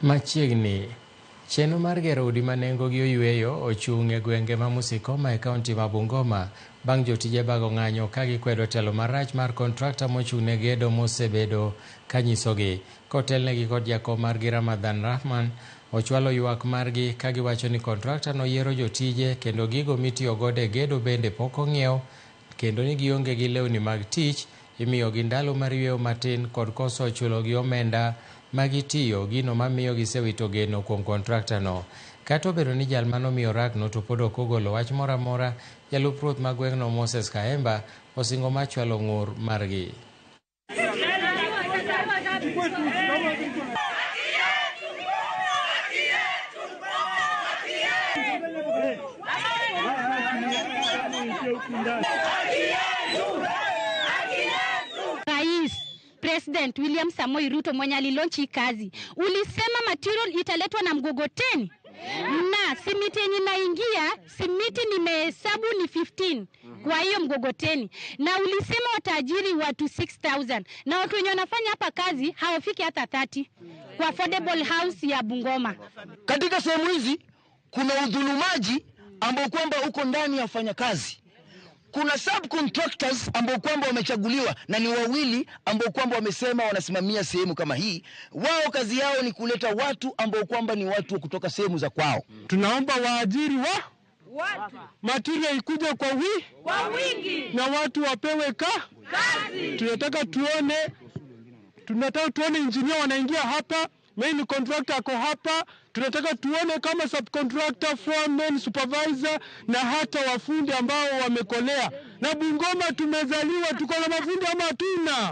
Machiegni chenro mar gero udi ma nengogi oyueyo ochung' e gwenge ma Musikoma e kaunti ma Bungoma bang' jotije bago ng'anyo ka gikwedo telo marach mar kontrakta mochung' ne gedo mosebedo ka nyisogi kotelnegi kod jakom margi Ramadhan Rahman ochwalo ywak margi ka giwacho ni kontrakta noyiero jotije kendo gigo mitiyo godo e gedo bende pok ong'iew kendo ni gionge gi lewni mag tich, imiyogi ndalo mar yweyo matin kod koso chulogi omenda magitiyo gino mamiyo gisewito geno kuom kontrakta no. Kata obedo ni jal manomiyo rakno to pod ok ogolo wach moro amora, jalup ruoth ma gweng'no Moses Kaemba osingo machwalo ng'ur margi. President William Samoei Ruto mwenye alilonchi kazi, ulisema material italetwa na Mgogoteni na simiti yenye naingia, simiti nimehesabu ni 15 kwa hiyo Mgogoteni, na ulisema watajiri watu 6,000 na watu wenye wanafanya hapa kazi hawafiki hata 30 kwa affordable house ya Bungoma. Katika sehemu hizi kuna udhulumaji ambao kwamba uko ndani ya wafanyakazi. Kuna subcontractors ambao kwamba wamechaguliwa na ni wawili ambao kwamba wamesema wanasimamia sehemu kama hii. Wao kazi yao ni kuleta watu ambao kwamba ni watu kutoka sehemu za kwao. Tunaomba waajiri watu material ikuja kwa wingi na watu wapewe kazi. Tunataka tuone engineer wanaingia hapa, main contractor ako hapa. Tunataka tuone kama subcontractor, foreman, supervisor na hata wafundi ambao wamekolea. Na Bungoma tumezaliwa tuko na mafundi ama hatuna?